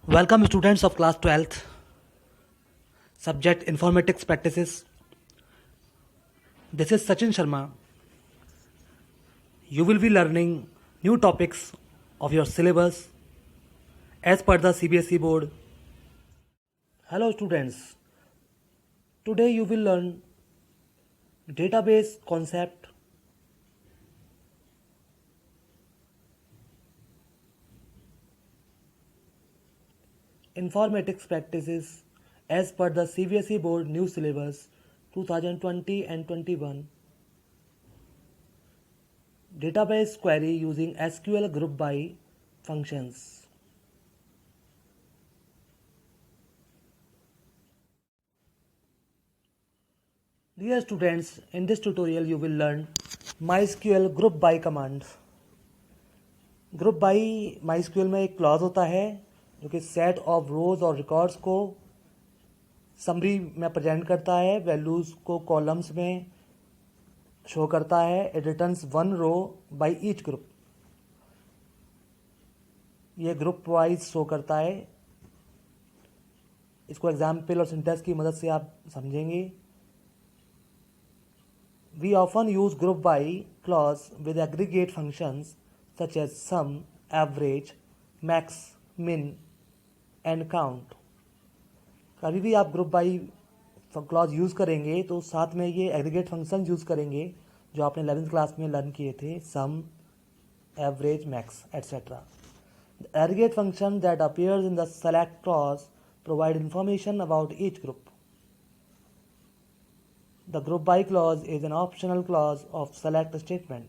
Welcome students of class 12th, subject informatics practices. This is Sachin Sharma. You will be learning new topics of your syllabus as per the CBSE board. Hello students, today you will learn database concept, informatics practices as per the CBSE board new syllabus 2020 and 21. Database query using SQL group by functions. Dear students, in this tutorial you will learn MySQL group by command. Group by MySQL में एक clause होता है जो कि set of रोज और records को summary में present करता है, वैल्यूज को कॉलम्स में शो करता है. It returns one row by each group. ये ग्रुप वाइज शो करता है. इसको एग्जाम्पल और सिंटेक्स की मदद से आप समझेंगे. We often use group by clause with aggregate functions such as sum, average, max, min and count. कभी भी आप ग्रुप बाई क्लॉज यूज़ करेंगे तो साथ में ये एग्रीगेट फंक्शन यूज़ करेंगे जो आपने 11th क्लास में लर्न किए थे, sum, average, max etcetera. The aggregate function that appears in the select clause provide information about each group. The group by clause is an optional clause of select statement.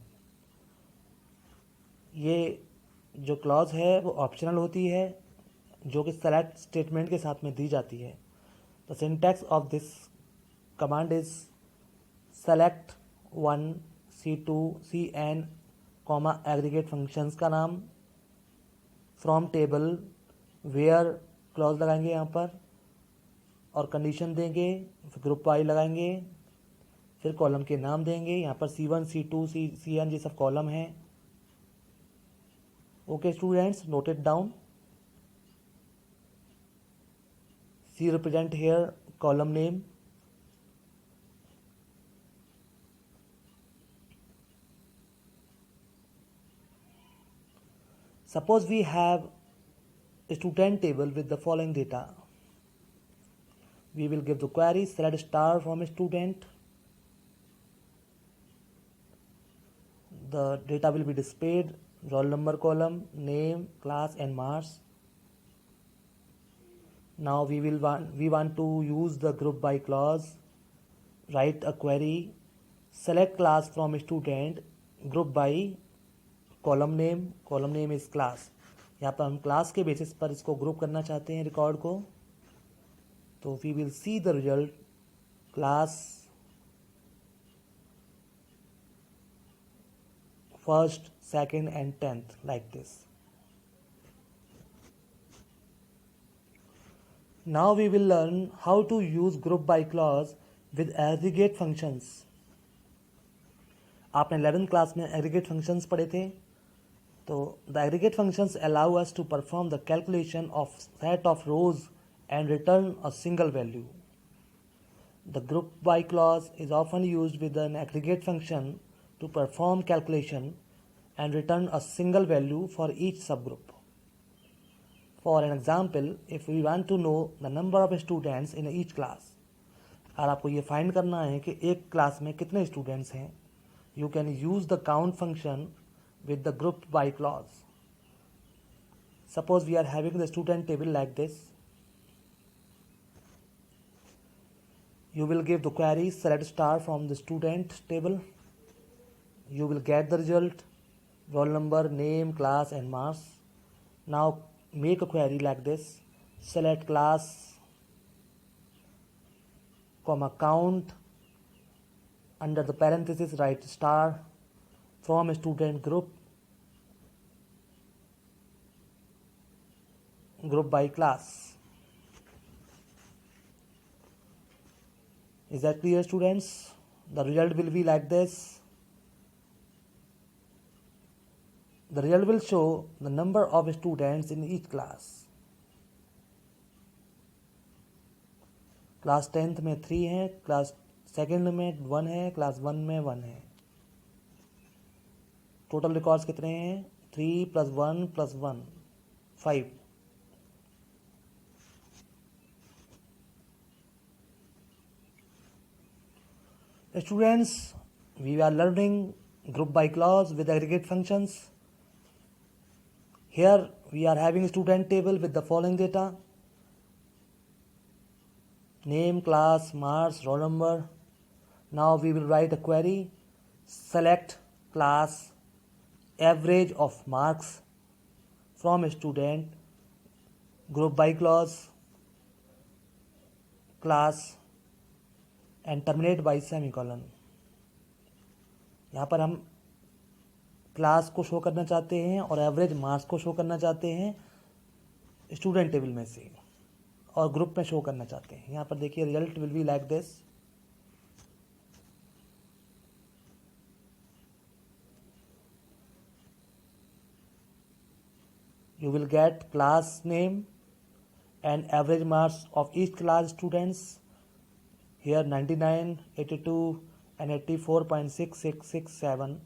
ये जो clause है वो optional होती है जो कि select statement के साथ में दी जाती है. The syntax of this command is select one C2 CN comma aggregate functions का नाम फ्रॉम टेबल वेयर क्लॉज लगाएंगे यहाँ पर और कंडीशन देंगे, फिर ग्रुप वाई लगाएंगे, फिर कॉलम के नाम देंगे. यहाँ पर C1 C2 CN ये सब कॉलम हैं. Okay students, note it down. C represent here column name. Suppose we have a student table with the following data. We will give the query select star from a student. The data will be displayed, roll number column, name, class and marks. Now we want to use the group by clause. Write a query, select class from a student, group by column name is class. यहाँ पर हम class के basis पर इसको group करना चाहते हैं record को. तो we will see the result class first, second and 10th like this. Now we will learn how to use group by clause with aggregate functions. आपने 11th क्लास में aggregate functions पढ़े थे. तो the aggregate functions allow us to perform the calculation of set of rows and return a single value. The group by clause is often used with an aggregate function to perform calculation and return a single value for each subgroup. For an example, if we want to know the number of students in each class, और आपको ये find करना है कि एक class में कितने students हैं, you can use the count function with the group by clause. Suppose we are having the student table like this. You will give the query select star from the student table. You will get the result, roll number, name, class and marks. Now make a query like this. Select class, comma count, under the parenthesis write star from a student group by class. Is that clear students? The result will be like this. The result will show the number of students in each class. Class 10th में 3 है, class second में 1 है, class 1 में 1 है। Total records कितने हैं? 3 + 1 + 1 5। Students, we are learning group by clause with aggregate functions. Here we are having student table with the following data: name, class, marks, roll number. Now we will write a query: select class average of marks from a student, group by clause, class and terminate by semicolon. यहाँ पर हम class को show करना चाहते हैं और average marks को show करना चाहते हैं स्टूडेंट टेबल में से, और ग्रुप में शो करना चाहते हैं। यहाँ पर देखिए result will be like this: you will get class name and average marks of each class students. Here 99, 82 and 84.6667.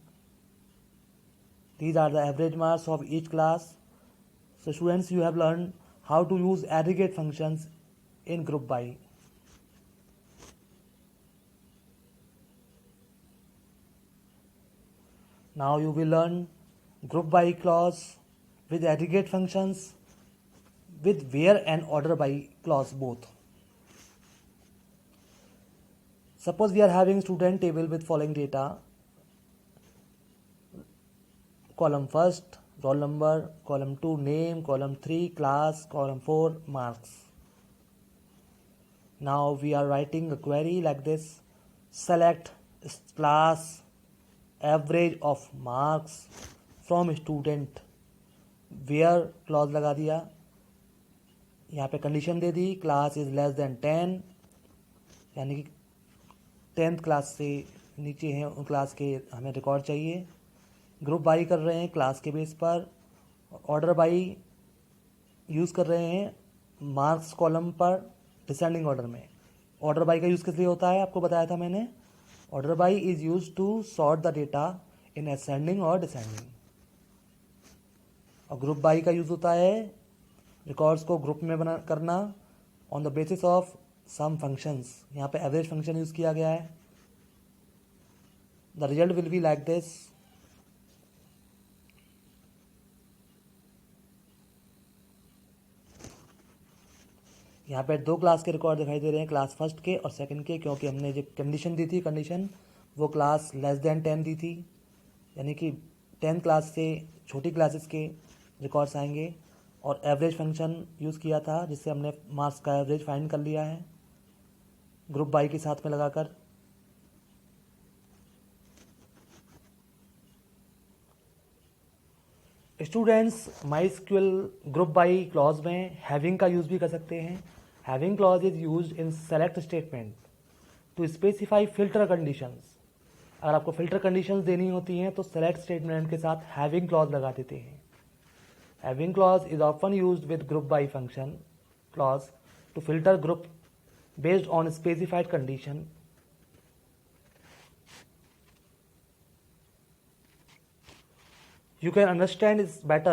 These are the average marks of each class. So students, you have learned how to use aggregate functions in group by. Now you will learn group by clause with aggregate functions with where and order by clause both. Suppose we are having student table with following data: column first roll number, column 2 name, column 3 class, column 4 marks. Now we are writing a query like this: select class average of marks from student, where clause लगा दिया, यहाँ पे condition they the class is less than 10, यानी कि 10th class से नीचे हैं उन क्लास के हमें रिकॉर्ड चाहिए। ग्रुप बाई कर रहे हैं क्लास के बेस पर, ऑर्डर बाई यूज़ कर रहे हैं मार्क्स कॉलम पर डिसेंडिंग ऑर्डर में। ऑर्डर बाई का यूज़ किस लिए होता है आपको बताया था मैंने। Order by is use to sort the data in ascending और डिसेंडिंग। और ग्रुप बाई का यूज़ होता है रिकॉर्ड्स को ग्रुप में बना करना on the basis of some functions. यहाँ पे एवरेज फंक्शन यूज़ किया गया है। The result will be like this: यहाँ पे 2 क्लास के रिकॉर्ड दिखाई दे रहे हैं, क्लास फर्स्ट के और सेकंड के, क्योंकि हमने जो कंडीशन दी थी वो क्लास लेस देन 10 दी थी, यानी कि 10th क्लास से छोटी क्लासेस के रिकॉर्ड्स आएंगे। और एवरेज फंक्शन यूज़ किया था जिससे हमने मार्क्स का एवरेज फाइंड कर लिया है ग्रुप बाई के साथ में लगाकर। Students, MySQL group by clause में हैविंग का यूज़ भी कर सकते हैं। Having clause is used in select statement to specify filter conditions. अगर आपको फिल्टर कंडीशंस देनी होती हैं तो सेलेक्ट स्टेटमेंट के साथ हैविंग क्लॉज लगा देते हैं। Having clause is often used with group by function clause to filter group based on specified condition. You can understand it better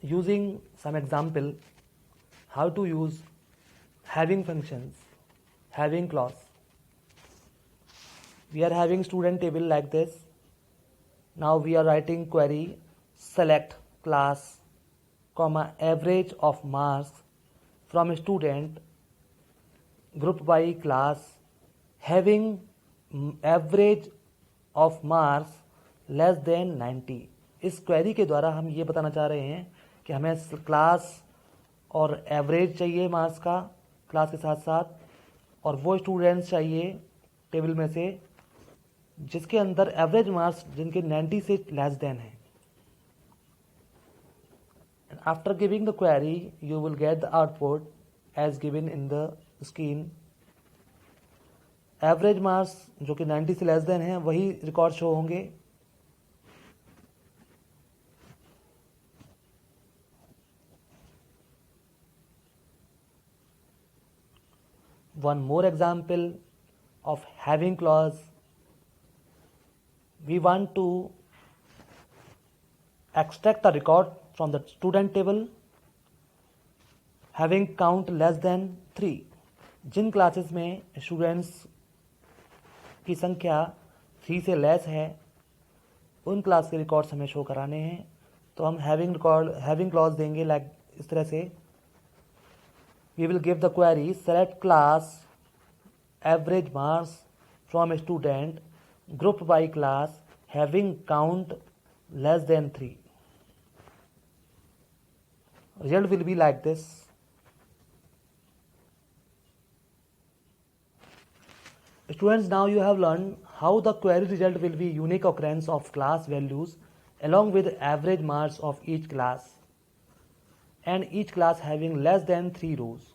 using some example how to use having functions, having clause. We are having student table like this. Now we are writing query: select class, comma average of marks from student, group by class, having average of marks less than 90। इस query के द्वारा हम ये बताना चाह रहे हैं कि हमें क्लास और एवरेज चाहिए मार्क्स का क्लास के साथ साथ, और वो स्टूडेंट्स चाहिए टेबल में से जिसके अंदर एवरेज मार्क्स जिनके 90 से लेस देन है। After giving the query you will get the output as given in the screen. Average marks जो कि 90 से लेस देन है वही रिकॉर्ड शो होंगे। One more example of having clause. We want to extract a record from the student table having count less than 3. Jin classes में students की संख्या 3 से लेस है उन क्लास के रिकॉर्ड्स हमें शो कराने हैं, तो हम हैविंग क्लॉज देंगे लाइक इस तरह से. We will give the query select class average marks from student group by class having count less than 3. Result will be like this. Students, now you have learned how the query result will be unique occurrence of class values along with average marks of each class and each class having less than 3 rows.